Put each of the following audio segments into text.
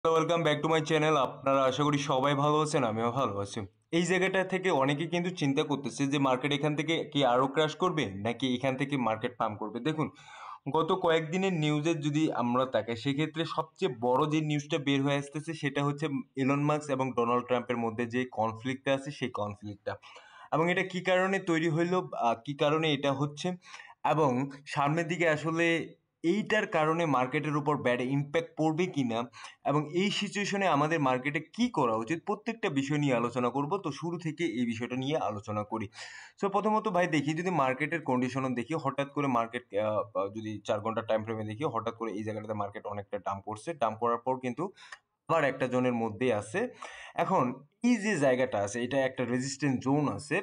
Welcome back to my channel. আপনারা আশা করি সবাই ভালো আছেন, আমিও ভালো আছি। এই জায়গাটা থেকে অনেকে কিন্তু চিন্তা করতেছে যে মার্কেট এখান থেকে কি আরো ক্র্যাশ করবে নাকি এখান থেকে মার্কেট পাম্প করবে। দেখুন, গত কয়েকদিনের নিউজের যদি আমরা তাকাই সেক্ষেত্রে সবচেয়ে বড় যে নিউজটা বের হয়ে আসতেছে সেটা হচ্ছে ইলন মাস্ক এবং ডোনাল্ড ট্রাম্পের মধ্যে যে কনফ্লিক্টটা আছে সেই কনফ্লিক্টটা, এবং এটা কি কারণে তৈরি হইলো, কি কারণে এটা হচ্ছে, এবং সামনের দিকে আসলে এইটার কারণে মার্কেটের উপর ব্যাড ইম্প্যাক্ট পড়বে কিনা, এবং এই সিচুয়েশনে আমাদের মার্কেটে কি করা উচিত, প্রত্যেকটা বিষয় নিয়ে আলোচনা করব। তো শুরু থেকে এই বিষয়টা নিয়ে আলোচনা করি। সো প্রথমত ভাই দেখি, যদি মার্কেটের কন্ডিশনও দেখি, হঠাৎ করে মার্কেট যদি 4 ঘন্টা টাইম ফ্রেমে দেখি, হঠাৎ করে এই জায়গাটাতে মার্কেট অনেকটা ডাম্প করছে। ডাম্প করার পর কিন্তু আবার একটা জোনের মধ্যেই আছে। এখন এই যে জায়গাটা আছে এটা একটা রেজিস্ট্যান্ট জোন আছে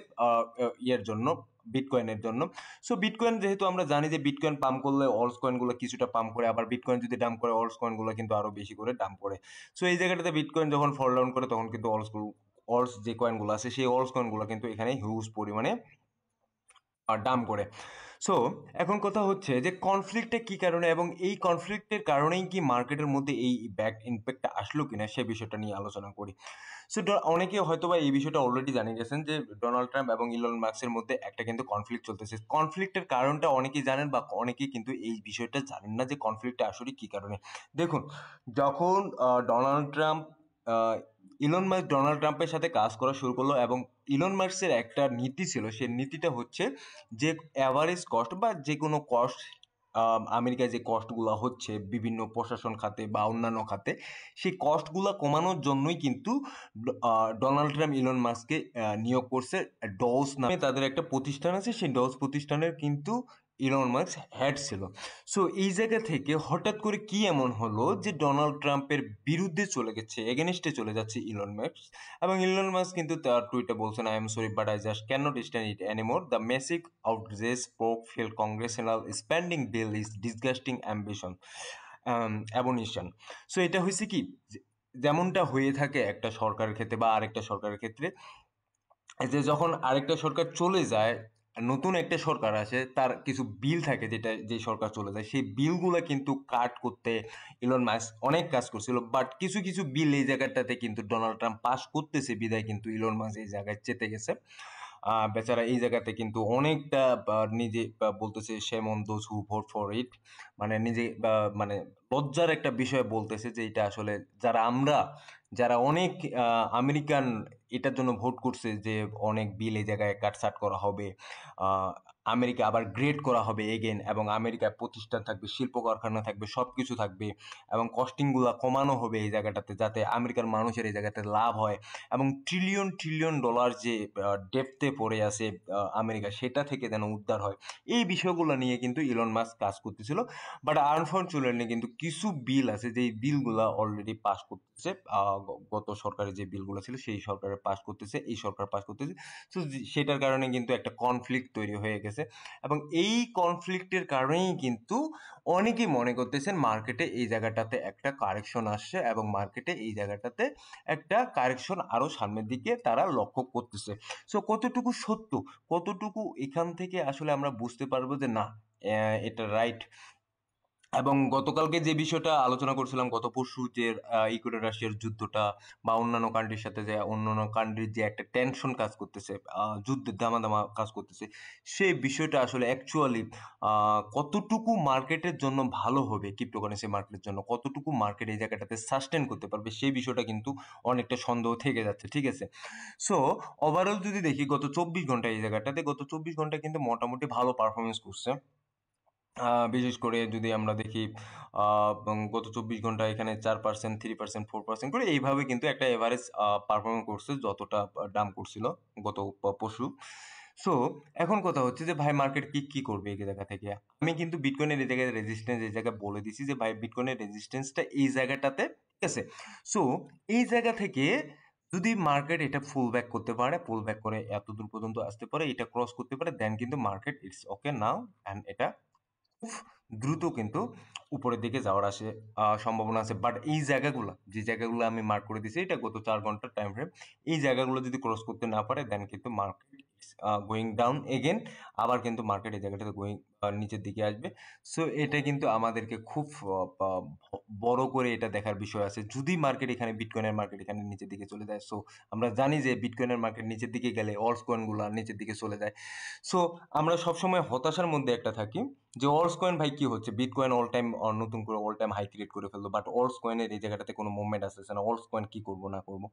ইয়ের জন্য, বিটকয়েনের জন্য। সো বিটকয়েন যেহেতু আমরা জানি যে বিটকয়েন পাম্প করলে অলস কয়েনগুলো কিছুটা পাম্প করে, আবার বিটকয়েন যদি ডাম্প করে অলস কয়েনগুলো কিন্তু আরো বেশি করে ডাম্প করে। সো এই জায়গাটাতে বিটকয়েন যখন ফল ডাউন করে তখন কিন্তু অলস যে কয়েনগুলো আছে সেই অলস কয়েনগুলো কিন্তু এখানে হিউজ পরিমাণে ডাম্প করে। সো এখন কথা হচ্ছে যে কনফ্লিক্টটা কি কারণে, এবং এই কনফ্লিক্টের কারণেই কি মার্কেটের মধ্যে এই ব্যাক ইম্প্যাক্টটা আসলো কিনা সে বিষয়টা নিয়ে আলোচনা করি। সো অনেকে হয়তোবা এই বিষয়টা অলরেডি জানিয়ে গেছেন যে ডোনাল্ড ট্রাম্প এবং ইলন মাস্কের মধ্যে একটা কিন্তু কনফ্লিক্ট চলতেছে। কনফ্লিক্টের কারণটা অনেকেই জানেন, বা অনেকেই কিন্তু এই বিষয়টা জানেন না যে কনফ্লিক্টটা আসলে কি কারণে। দেখুন, যখন ডোনাল্ড ট্রাম্প আহ, ইলন মাস্ক ডোনাল্ড ট্রাম্পের সাথে কাজ করা শুরু করলো, এবং ইলন মাস্কের একটা নীতি ছিল, সেই নীতিটা হচ্ছে যে অ্যাভারেজ কস্ট বা যে কোনো কস্ট, আমেরিকায় যে কস্টগুলো হচ্ছে বিভিন্ন প্রশাসন খাতে বা অন্যান্য খাতে, সেই কস্টগুলো কমানোর জন্যই কিন্তু ডোনাল্ড ট্রাম্প ইলন মাস্ককে নিয়োগ করছে। ডস নামে তাদের একটা প্রতিষ্ঠান আছে, সেই ডস প্রতিষ্ঠানের কিন্তু ইলন মাস্ক হেড ছিল। সো এই জায়গা থেকে হঠাৎ করে কি এমন হলো যে ডোনাল্ড ট্রাম্পের বিরুদ্ধে চলে গেছে, এগেনস্টে চলে যাচ্ছে ইলন মাস্ক। এবং ইলন মাস্ক কিন্তু তার টুইটে বলছেন, I am sorry but I just can not stand it anymore, the massive outrage pork fill congressional spending bill is disgusting ambition abomination. So এটা হয়েছে কি, যেমনটা হয়ে থাকে একটা সরকারের ক্ষেত্রে বা আরেকটা সরকারের ক্ষেত্রে, যে যখন আরেকটা সরকার চলে যায়, নতুন একটা সরকার আসে, তার কিছু বিল থাকে, যেটা যে সরকার চলে যায় সেই বিলগুলো কিন্তু কাট করতে ইলন মাস্ক অনেক কাজ করছিল। বাট কিছু কিছু বিল এই জায়গাটাতে কিন্তু ডোনাল্ড ট্রাম্প পাস করতেছে বিদায় কিন্তু ইলন মাস্ক এই জায়গায় চেতে গেছে। বেচারা এই জায়গাতে কিন্তু অনেকটা নিজে বলতেছে shame on those who vote for it, মানে নিজে মানে লজ্জার একটা বিষয় বলতেছে যে এটা আসলে যারা অনেক আমেরিকান এটার জন্য ভোট করছে যে অনেক বিল এই জায়গায় কাটছাট করা হবে, আহ, আমেরিকা আবার গ্রেড করা হবে এগেন, এবং আমেরিকায় প্রতিষ্ঠান থাকবে, শিল্প কারখানা থাকবে, সবকিছু থাকবে, এবং কস্টিং গুলা কমানো হবে এই জায়গাটাতে, যাতে আমেরিকার মানুষের এই জায়গাতে লাভ হয়, এবং ট্রিলিয়ন ট্রিলিয়ন ডলার যে ডেপ্থে পড়ে আছে আমেরিকা, সেটা থেকে যেন উদ্ধার হয়। এই বিষয়গুলো নিয়ে কিন্তু ইলন মাস্ক কাজ করতেছিল। বাট আনফর্চুনেটলি কিন্তু কিছু বিল আছে যে বিলগুলা অলরেডি পাস করতেছে, গত সরকারের যে বিলগুলো ছিল সেই সরকারের পাস করতেছে, এই সরকার পাস করতেছে। তো সেটার কারণে কিন্তু একটা কনফ্লিক্ট তৈরি হয়ে গেছে, এবং এই কনফ্লিক্টের কারণেই কিন্তু অনেকেই মনে করতেছেন মার্কেটে এই জায়গাটাতে একটা কারেকশন আসছে, এবং মার্কেটে এই জায়গাটাতে একটা কারেকশন আরো সামনের দিকে তারা লক্ষ্য করতেছে। সো কতটুকু সত্য, কতটুকু এখান থেকে আসলে আমরা বুঝতে পারবো যে না, এটা রাইট। এবং গতকালকে যে বিষয়টা আলোচনা করছিলাম, গত পরশু যে ইউক্রেন রাশিয়ার যুদ্ধটা, বা অন্যান্য কান্ট্রির সাথে যে অন্যান্য কান্ট্রির যে একটা টেনশন কাজ করতেছে, যুদ্ধের দামাদামা কাজ করতেছে, সেই বিষয়টা আসলে অ্যাকচুয়ালি কতটুকু মার্কেটের জন্য ভালো হবে, ক্রিপ্টোকারেন্সি মার্কেটের জন্য কতটুকু মার্কেট এই জায়গাটাতে সাস্টেন করতে পারবে, সেই বিষয়টা কিন্তু অনেকটা সন্দেহ থেকে যাচ্ছে, ঠিক আছে। সো ওভারঅল যদি দেখি, গত 24 ঘন্টা এই জায়গাটাতে, গত 24 ঘন্টা কিন্তু মোটামুটি ভালো পারফরমেন্স করছে। বিশেষ করে যদি আমরা দেখি, গত 24 ঘন্টা এখানে 4%, 3%, 4% করে এইভাবে কিন্তু একটা এভারেজ পারফর্ম করছে, যতটা দাম করছিল গত পরশু। সো এখন কথা হচ্ছে যে ভাই মার্কেট কি কি করবে এই জায়গা থেকে। আমি কিন্তু বিটকয়েনের এই জায়গায় রেজিস্ট্যান্স এই জায়গায় বলে দিছি যে ভাই বিটকয়েনের রেজিস্ট্যান্সটা এই জায়গাটাতে, ঠিক আছে। সো এই জায়গা থেকে যদি মার্কেট এটা ফুল ব্যাক করতে পারে, ফুল ব্যাক করে এত দূর পর্যন্ত আসতে পারে, এটা ক্রস করতে পারে, দেন কিন্তু market it's okay now, and এটা খুব দ্রুত কিন্তু উপরের দিকে যাওয়ার সম্ভাবনা আছে। বাট এই জায়গাগুলো, যে জায়গাগুলো আমি মার্ক করে দিছি, এটা গত 4 ঘন্টার টাইম ফ্রেম, এই জায়গাগুলো যদি ক্রস করতে না পারে দেন কিন্তু মার্কেট গোয়িং ডাউন এগেন, আবার কিন্তু মার্কেট এই জায়গাটাতে গোয়িং নিচের দিকে আসবে। সো এটা কিন্তু আমাদেরকে খুব বড় করে এটা দেখার বিষয় আছে। যদি মার্কেট এখানে বিটকয়েনের মার্কেট এখানে নিচের দিকে চলে যায়, সো আমরা জানি যে বিটকয়েনের মার্কেট নিচের দিকে গেলে অলস কয়েনগুলো নিচের দিকে চলে যায়। সো আমরা সবসময় হতাশার মধ্যে একটা থাকি যে অলস কয়েন ভাই কি হচ্ছে, বিটকয়েন অল টাইম নতুন করে অল টাইম হাই ক্রিয়েট করে ফেললো, বাট অলস কয়েনের এই জায়গাটাতে কোনো মুভমেন্ট আসতেছে না। অলস কয়েন কি করবো না করবো,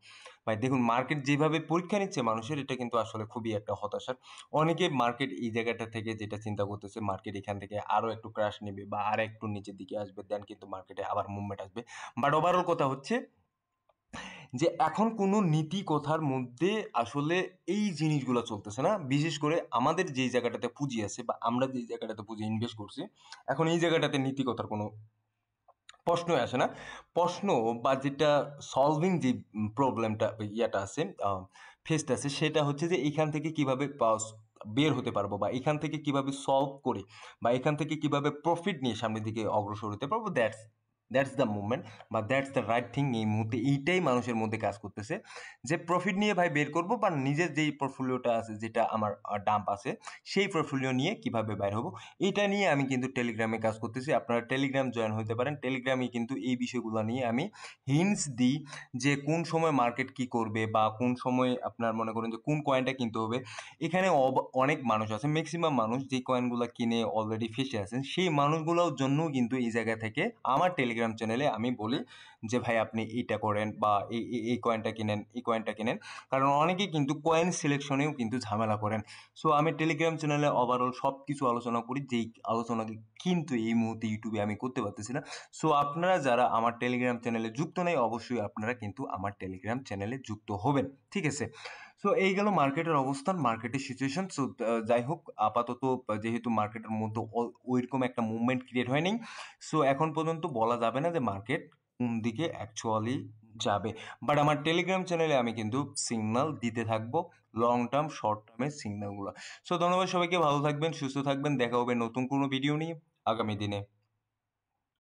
ভাই দেখুন মার্কেট যেভাবে পরীক্ষা নিচ্ছে মানুষের, এটা কিন্তু আসলে খুবই একটা হতাশার। অনেকে মার্কেট এই জায়গাটা থেকে যেটা চিন্তা করতেছে মার্কেট এখান থেকে আরো একটু ক্র্যাশ নেবে বা আর একটু নিচের দিকে আসবে, দেন কিন্তু মার্কেটে আবার মুভমেন্ট আসবে। বাট ওভারঅল কথা হচ্ছে যে এখন কোনো নীতি কথার মধ্যে আসলে এই জিনিসগুলো চলতেছে না। বিশেষ করে আমাদের যেই জায়গাটাতে পুঁজি আছে বা আমরা যেই জায়গাটাতে পুঁজি ইনভেস্ট করছি, এখন এই জায়গাটাতে নীতি কথার কোনো প্রশ্নই আসে না। প্রশ্ন বা যেটা সলভিং যে প্রবলেমটা ইয়াটা আছে, ফেসটা আছে, সেটা হচ্ছে যে এখান থেকে কিভাবে বের হতে পারবো বা এখান থেকে কিভাবে সলভ করে বা এখান থেকে কিভাবে প্রফিট নিয়ে সামনের দিকে অগ্রসর হতে পারবো। দ্যাটস দ্য মুভমেন্ট বা দ্যাটস দ্য রাইট থিং। এই মুহূর্তে এইটাই মানুষের মধ্যে কাজ করতেছে যে প্রফিট নিয়ে ভাই বের করবো, বা নিজের যেই পোর্টফোলিওটা আছে, যেটা আমার ডাম্প আছে, সেই পোর্টফোলিও নিয়ে কিভাবে বাইর হবো, এটা নিয়ে আমি কিন্তু টেলিগ্রামে কাজ করতেছি। আপনারা টেলিগ্রাম জয়েন হতে পারেন। টেলিগ্রামে কিন্তু এই বিষয়গুলো নিয়ে আমি হিন্টস দিই যে কোন সময় মার্কেট কি করবে বা কোন সময় আপনার মনে করেন যে কোন কয়েনটা কিনতে হবে। এখানে অনেক মানুষ আছে, ম্যাক্সিমাম মানুষ যে কয়েনগুলো কিনে অলরেডি ফেসে আছেন, সেই মানুষগুলোর জন্য কিন্তু এই জায়গা থেকে আমার টেলিগ্রাম চ্যানেলে আমি বলি যে ভাই আপনি এইটা করেন বা এই কয়েনটা কিনেন, এই কয়েনটা কিনেন। কারণ অনেকে কিন্তু কয়েন সিলেকশনেও কিন্তু ঝামেলা করেন। সো আমি টেলিগ্রাম চ্যানেলে ওভারঅল সব কিছু আলোচনা করি, যেই আলোচনাকে কিন্তু এই মুহূর্তে ইউটিউবে আমি করতে পারতেছি না। সো আপনারা যারা আমার টেলিগ্রাম চ্যানেলে যুক্ত নেই, অবশ্যই আপনারা কিন্তু আমার টেলিগ্রাম চ্যানেলে যুক্ত হবেন, ঠিক আছে? সো এই গেল মার্কেটের অবস্থান, মার্কেটের সিচুয়েশন। সো যাই হোক, আপাতত যেহেতু মার্কেটের মধ্যে ওইরকম একটা মুভমেন্ট ক্রিয়েট হয়নি, সো এখন পর্যন্ত বলা যাবে না যে মার্কেট কোন দিকে অ্যাকচুয়ালি যাবে। বাট আমার টেলিগ্রাম চ্যানেলে আমি কিন্তু সিগন্যাল দিতে থাকবো, লং টার্ম শর্ট টার্মের সিগন্যালগুলো। সো ধন্যবাদ সবাইকে, ভালো থাকবেন, সুস্থ থাকবেন, দেখা হবে নতুন কোনো ভিডিও নিয়ে আগামী দিনে।